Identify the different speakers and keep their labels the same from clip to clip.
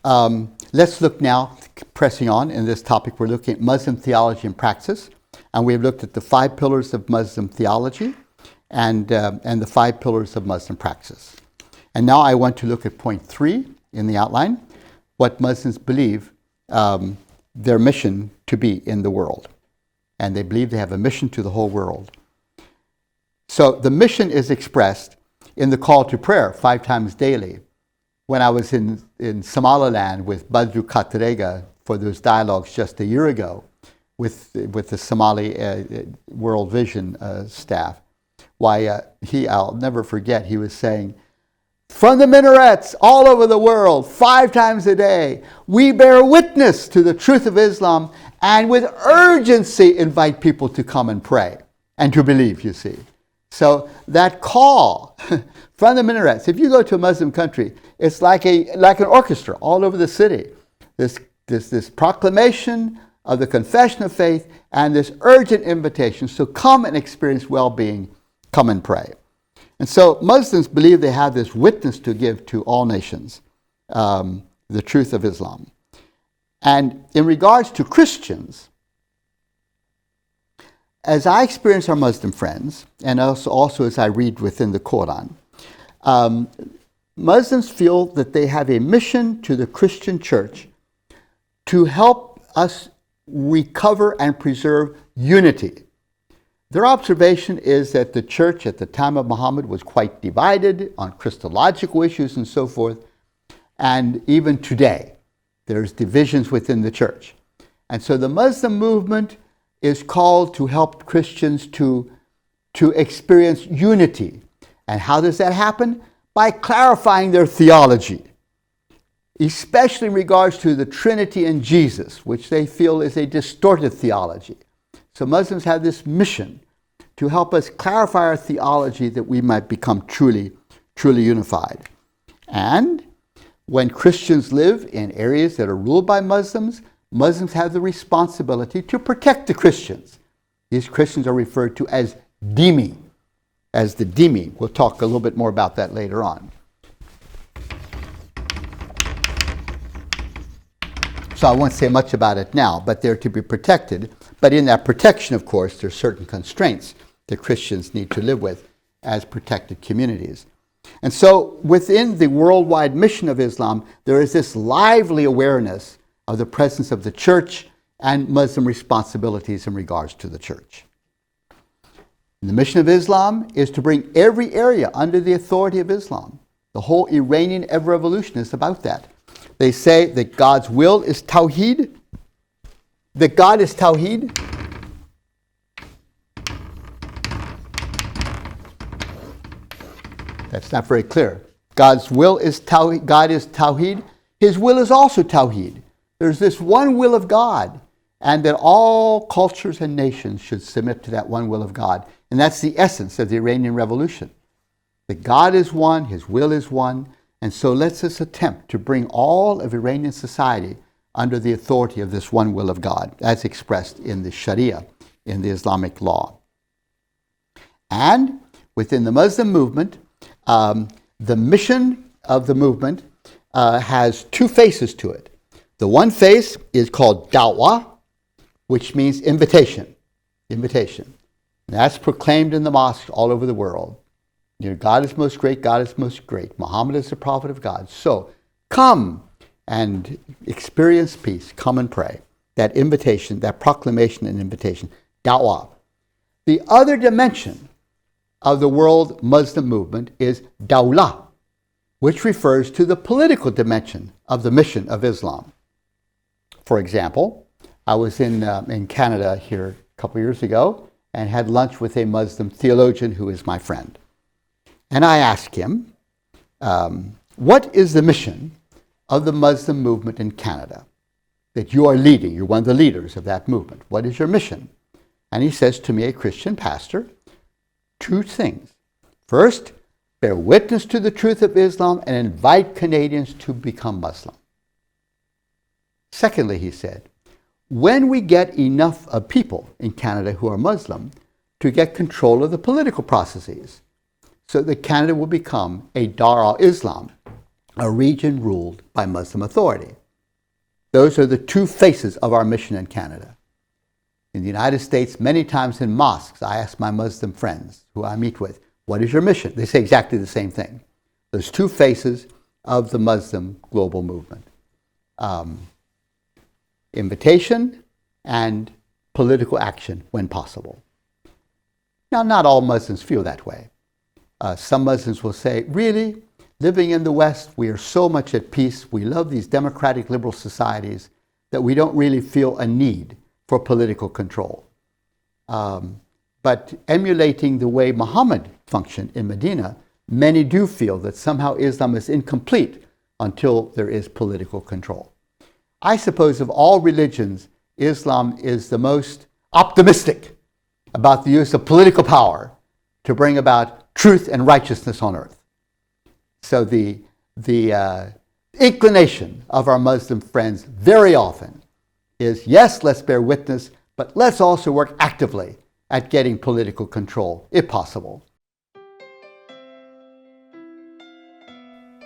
Speaker 1: Let's look now, pressing on in this topic, we're looking at Muslim theology and praxis. And we've looked at the 5 pillars of Muslim theology and the 5 pillars of Muslim praxis. And now I want to look at point 3 in the outline, what Muslims believe their mission to be in the world. And they believe they have a mission to the whole world. So the mission is expressed in the call to prayer 5 times daily. When I was in Somaliland with Badru Katrega for those dialogues just a year ago with the Somali World Vision staff, I'll never forget, he was saying, from the minarets all over the world, 5 times a day, we bear witness to the truth of Islam and with urgency invite people to come and pray and to believe, you see. So that call from the minarets, if you go to a Muslim country, it's like an orchestra all over the city. This proclamation of the confession of faith and this urgent invitation. So come and experience well-being, come and pray. And so Muslims believe they have this witness to give to all nations, the truth of Islam. And in regards to Christians, as I experience our Muslim friends, and also as I read within the Quran, Muslims feel that they have a mission to the Christian church to help us recover and preserve unity. Their observation is that the church at the time of Muhammad was quite divided on Christological issues and so forth. And even today, there's divisions within the church. And so the Muslim movement is called to help Christians to experience unity. And how does that happen? By clarifying their theology, especially in regards to the Trinity and Jesus, which they feel is a distorted theology. So Muslims have this mission to help us clarify our theology that we might become truly unified. And when Christians live in areas that are ruled by Muslims, Muslims have the responsibility to protect the Christians. These Christians are referred to as dhimmi, as the dhimmi. We'll talk a little bit more about that later on. So I won't say much about it now, but they're to be protected. But in that protection, of course, there's certain constraints that Christians need to live with as protected communities. And so within the worldwide mission of Islam, there is this lively awareness of the presence of the church and Muslim responsibilities in regards to the church. And the mission of Islam is to bring every area under the authority of Islam. The whole Iranian revolution is about that. They say that God's will is Tawheed, that God is Tawheed. That's not very clear. God's will is Tawheed. God is Tawheed. His will is also Tawheed. There's this one will of God, and that all cultures and nations should submit to that one will of God. And that's the essence of the Iranian Revolution. That God is one, His will is one, and so let's us attempt to bring all of Iranian society under the authority of this one will of God, as expressed in the Sharia, in the Islamic law. And within the Muslim movement, the mission of the movement has 2 faces to it. The one face is called da'wah, which means invitation. Invitation. And that's proclaimed in the mosques all over the world. You know, God is most great, God is most great. Muhammad is the prophet of God. So come and experience peace. Come and pray. That invitation, that proclamation and invitation. Da'wah. The other dimension of the world Muslim movement is dawlah, which refers to the political dimension of the mission of Islam. For example, I was in Canada here a couple years ago and had lunch with a Muslim theologian who is my friend. And I asked him, what is the mission of the Muslim movement in Canada that you are leading? You're one of the leaders of that movement. What is your mission? And he says to me, a Christian pastor, 2 things. First, bear witness to the truth of Islam and invite Canadians to become Muslim. Secondly, he said, when we get enough of people in Canada who are Muslim to get control of the political processes, so that Canada will become a Dar al-Islam, a region ruled by Muslim authority. Those are the two faces of our mission in Canada. In the United States, many times in mosques, I ask my Muslim friends who I meet with, what is your mission? They say exactly the same thing. There's two faces of the Muslim global movement. Invitation and political action when possible. Now, not all Muslims feel that way. Some Muslims will say, really, living in the West, we are so much at peace, we love these democratic liberal societies that we don't really feel a need for political control. But emulating the way Muhammad functioned in Medina, many do feel that somehow Islam is incomplete until there is political control. I suppose of all religions, Islam is the most optimistic about the use of political power to bring about truth and righteousness on earth. So the inclination of our Muslim friends very often is, yes, let's bear witness, but let's also work actively at getting political control, if possible.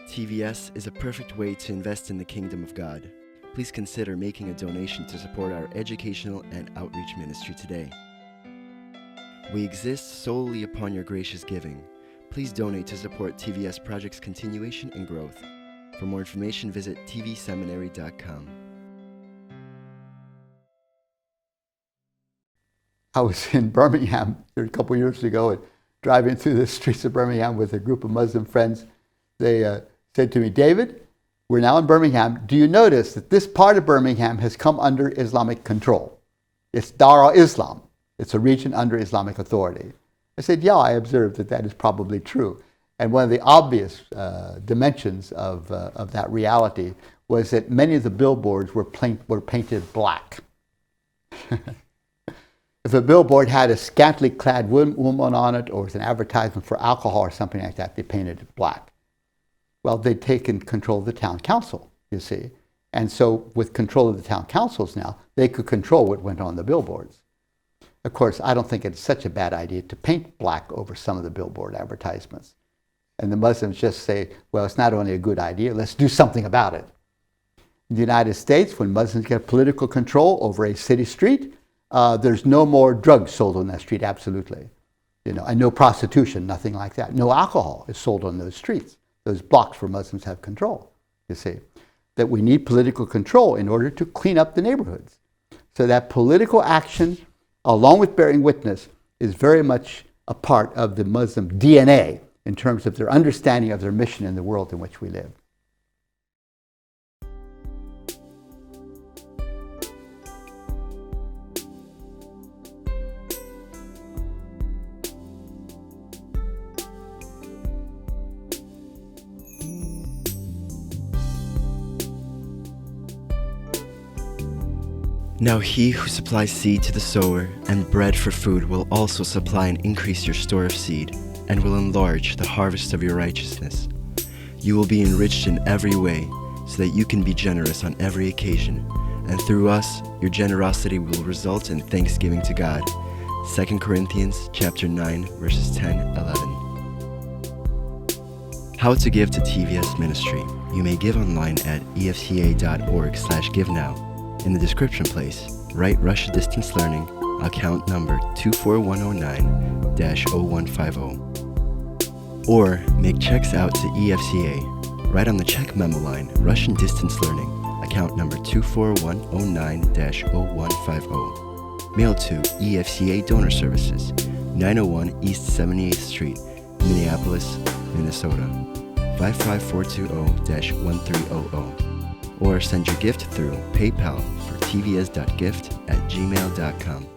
Speaker 2: TVS is a perfect way to invest in the kingdom of God. Please consider making a donation to support our educational and outreach ministry today. We exist solely upon your gracious giving. Please donate to support TVS Project's continuation and growth. For more information, visit TVSEMINARY.com.
Speaker 1: I was in Birmingham a couple years ago and driving through the streets of Birmingham with a group of Muslim friends. They said to me, David, we're now in Birmingham. Do you notice that this part of Birmingham has come under Islamic control? It's Dar al-Islam. It's a region under Islamic authority. I said, yeah, I observed that that is probably true. And one of the obvious dimensions of that reality was that many of the billboards were painted black. If a billboard had a scantily clad woman on it, or was an advertisement for alcohol or something like that, they painted it black. Well, they'd taken control of the town council, you see. And so with control of the town councils now, they could control what went on the billboards. Of course, I don't think it's such a bad idea to paint black over some of the billboard advertisements. And the Muslims just say, well, it's not only a good idea, let's do something about it. In the United States, when Muslims get political control over a city street, there's no more drugs sold on that street, absolutely. And no prostitution, nothing like that. No alcohol is sold on those streets, those blocks where Muslims have control, you see. That we need political control in order to clean up the neighborhoods. So that political action, along with bearing witness, is very much a part of the Muslim DNA in terms of their understanding of their mission in the world in which we live.
Speaker 2: Now he who supplies seed to the sower and bread for food will also supply and increase your store of seed, and will enlarge the harvest of your righteousness. You will be enriched in every way, so that you can be generous on every occasion, and through us, your generosity will result in thanksgiving to God. 2 Corinthians chapter 9, verses 10, 11. How to give to TVS Ministry. You may give online at efca.org/givenow. In the description place, write Russia Distance Learning, account number 24109-0150. Or make checks out to EFCA. Write on the check memo line, Russian Distance Learning, account number 24109-0150. Mail to EFCA Donor Services, 901 East 78th Street, Minneapolis, Minnesota, 55420-1300. Or send your gift through PayPal for tvs.gift@gmail.com.